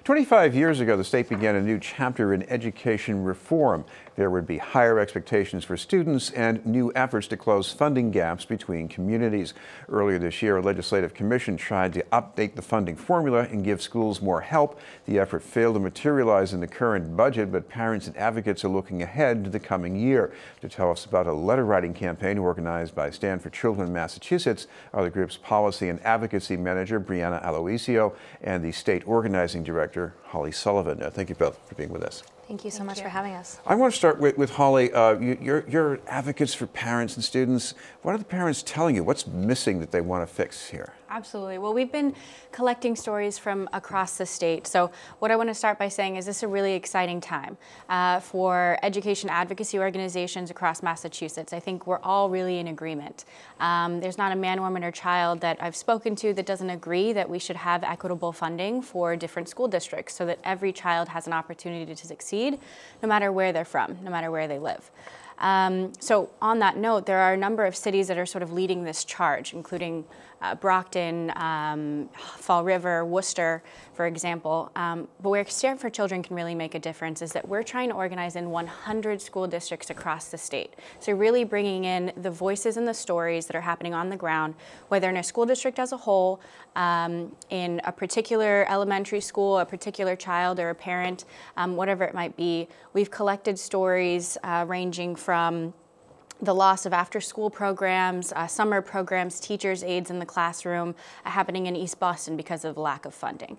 25 years ago, the state began a new chapter in education reform. There would be higher expectations for students and new efforts to close funding gaps between communities. Earlier this year, a legislative commission tried to update the funding formula and give schools more help. The effort failed to materialize in the current budget, but parents and advocates are looking ahead to the coming year. To tell us about a letter writing campaign organized by Stand for Children in Massachusetts are the group's policy and advocacy manager, Brianna Aloisio, and the state organizing director, Sullivan. Thank you both for being with us. Thank you so much for having us. I want to start with Holly. You're advocates for parents and students. What are the parents telling you? What's missing that they want to fix here? Absolutely. Well, we've been collecting stories from across the state. So what I want to start by saying is this is a really exciting time for education advocacy organizations across Massachusetts. I think we're all really in agreement. There's not a man, woman, or child that I've spoken to that doesn't agree that we should have equitable funding for different school districts so that every child has an opportunity to succeed, no matter where they're from, no matter where they live. So on that note, there are a number of cities that are sort of leading this charge, including Brockton, Fall River, Worcester, for example. But where Stand for Children can really make a difference is that we're trying to organize in 100 school districts across the state. So really bringing in the voices and the stories that are happening on the ground, whether in a school district as a whole, in a particular elementary school, a particular child or a parent, whatever it might be. We've collected stories ranging from the loss of after-school programs, summer programs, teachers' aides in the classroom happening in East Boston because of lack of funding.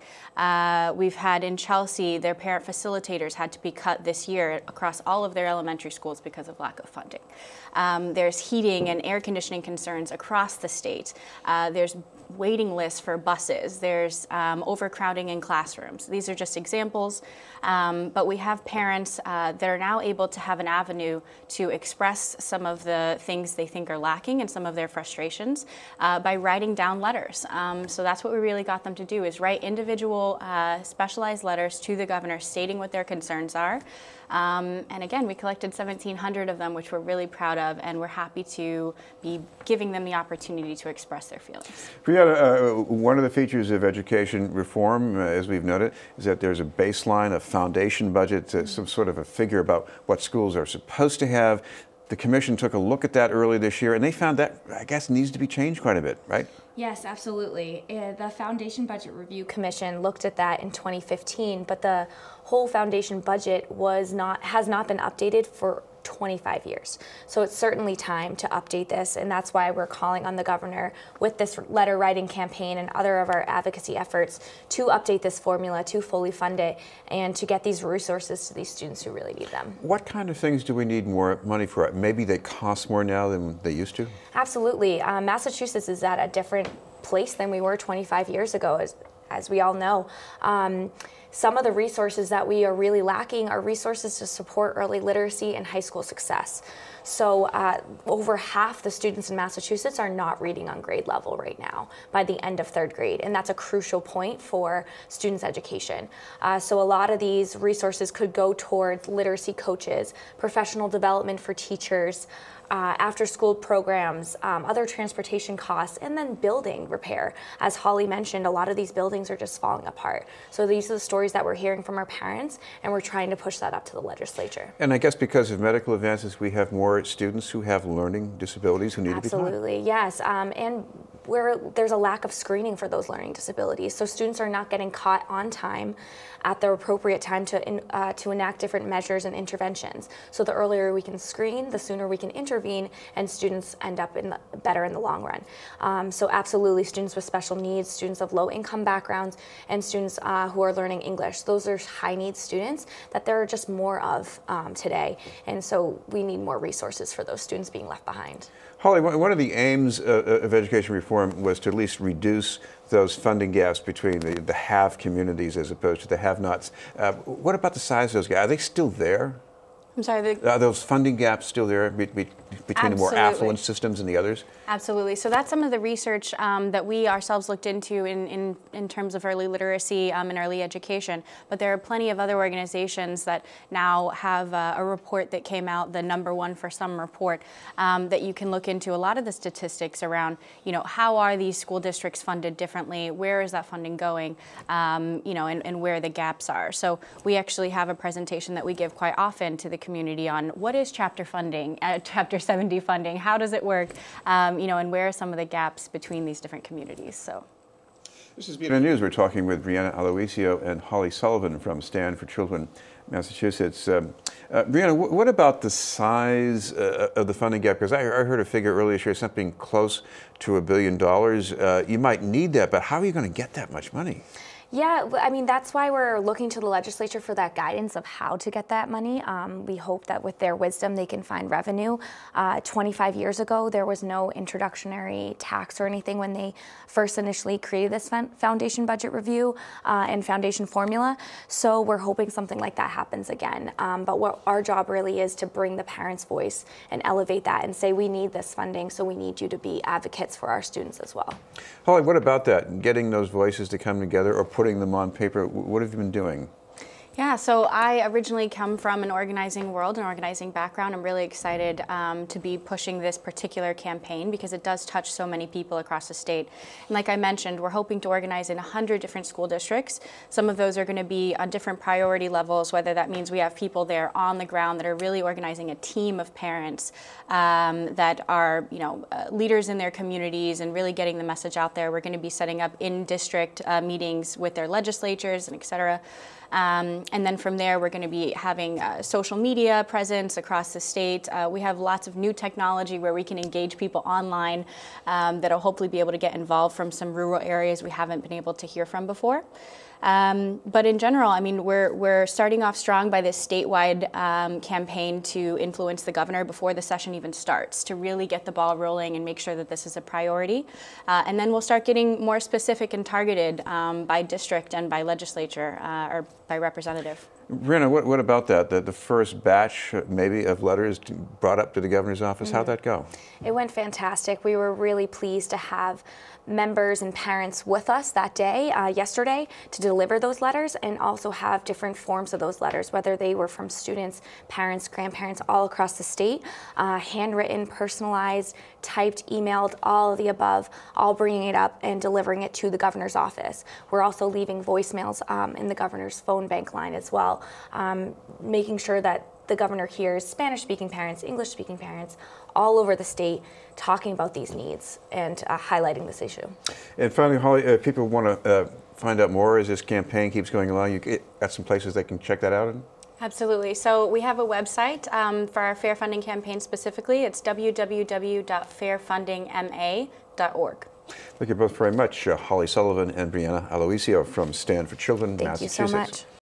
We've had in Chelsea, their parent facilitators had to be cut this year across all of their elementary schools because of lack of funding. There's heating and air conditioning concerns across the state. There's waiting lists for buses. There's overcrowding in classrooms. These are just examples, but we have parents that are now able to have an avenue to express some of the things they think are lacking and some of their frustrations by writing down letters. So that's what we really got them to do, is write individual specialized letters to the governor stating what their concerns are. And again, we collected 1,700 of them, which we're really proud of, and we're happy to be giving them the opportunity to express their feelings. Brianna, one of the features of education reform, as we've noted, is that there's a baseline, a foundation budget, some sort of a figure about what schools are supposed to have. The commission took a look at that earlier this year, and they found that, I guess, needs to be changed quite a bit, right? Yes, absolutely. The Foundation Budget Review Commission looked at that in 2015, but the whole foundation budget has not been updated for 25 years. So it's certainly time to update this, and that's why we're calling on the governor with this letter writing campaign and other of our advocacy efforts to update this formula, to fully fund it, and to get these resources to these students who really need them. What kind of things do we need more money for? Maybe they cost more now than they used to? Absolutely. Massachusetts is at a different place than we were 25 years ago, as we all know. Some of the resources that we are really lacking are resources to support early literacy and high school success. So over half the students in Massachusetts are not reading on grade level right now by the end of third grade, and that's a crucial point for students' education. So a lot of these resources could go towards literacy coaches, professional development for teachers, after-school programs, other transportation costs, and then building repair. As Holly mentioned, a lot of these buildings are just falling apart. So these are the stories that we're hearing from our parents, and we're trying to push that up to the legislature. And I guess because of medical advances, we have more students who have learning disabilities who need to be taught. Absolutely, yes. And there's a lack of screening for those learning disabilities. So students are not getting caught on time at the appropriate time to enact different measures and interventions. So the earlier we can screen, the sooner we can intervene, and students end up better in the long run. So absolutely, students with special needs, students of low-income backgrounds, and students who are learning English. Those are high-need students that there are just more of today. And so we need more resources for those students being left behind. Holly, one of the aims of education reform was to at least reduce those funding gaps between the have communities as opposed to the have-nots. What about the size of those gaps? Are they still there? I'm sorry. Are those funding gaps still there between the more affluent systems and the others? Absolutely. So that's some of the research that we ourselves looked into in terms of early literacy and early education. But there are plenty of other organizations that now have a report that came out, the #1 for some report, that you can look into a lot of the statistics around, how are these school districts funded differently? Where is that funding going? And where the gaps are. So we actually have a presentation that we give quite often to the community on what is chapter funding, Chapter 70 funding, how does it work, and where are some of the gaps between these different communities. So. This is BNN News. We're talking with Brianna, Aloisio, and Holly Sullivan from Stand for Children, Massachusetts. Brianna, what about the size of the funding gap? Because I heard a figure earlier this year, something close to $1 billion. You might need that, but how are you going to get that much money? Yeah, I mean, that's why we're looking to the legislature for that guidance of how to get that money. We hope that with their wisdom, they can find revenue. 25 years ago, there was no introductory tax or anything when they first initially created this foundation budget review and foundation formula. So we're hoping something like that happens again. But what our job really is to bring the parents' voice and elevate that and say, we need this funding, so we need you to be advocates for our students as well. Holly, what about that? Getting those voices to come together or putting them on paper, what have you been doing? Yeah, so I originally come from an organizing world, an organizing background. I'm really excited to be pushing this particular campaign because it does touch so many people across the state. And like I mentioned, we're hoping to organize in 100 different school districts. Some of those are going to be on different priority levels, whether that means we have people there on the ground that are really organizing a team of parents that are, leaders in their communities and really getting the message out there. We're going to be setting up in-district meetings with their legislatures and et cetera. And then from there, we're going to be having social media presence across the state. We have lots of new technology where we can engage people online that'll hopefully be able to get involved from some rural areas we haven't been able to hear from before. But in general, I mean, we're starting off strong by this statewide campaign to influence the governor before the session even starts, to really get the ball rolling and make sure that this is a priority. And then we'll start getting more specific and targeted by district and by legislature or by representative. Brianna, what about that? The first batch, maybe, of letters brought up to the governor's office, how'd that go? It went fantastic. We were really pleased to have members and parents with us that day, yesterday, to deliver those letters and also have different forms of those letters, whether they were from students, parents, grandparents, all across the state, handwritten, personalized, typed, emailed, all of the above, all bringing it up and delivering it to the governor's office. We're also leaving voicemails in the governor's phone bank line as well, making sure that the governor hears Spanish-speaking parents, English-speaking parents, all over the state talking about these needs and highlighting this issue. And finally, Holly, if people want to find out more as this campaign keeps going along, you got some places they can check that out in? Absolutely. So we have a website for our fair funding campaign specifically. It's www.fairfundingma.org. Thank you both very much, Holly Sullivan and Brianna Aloisio from Stand for Children, Massachusetts. Thank you so much.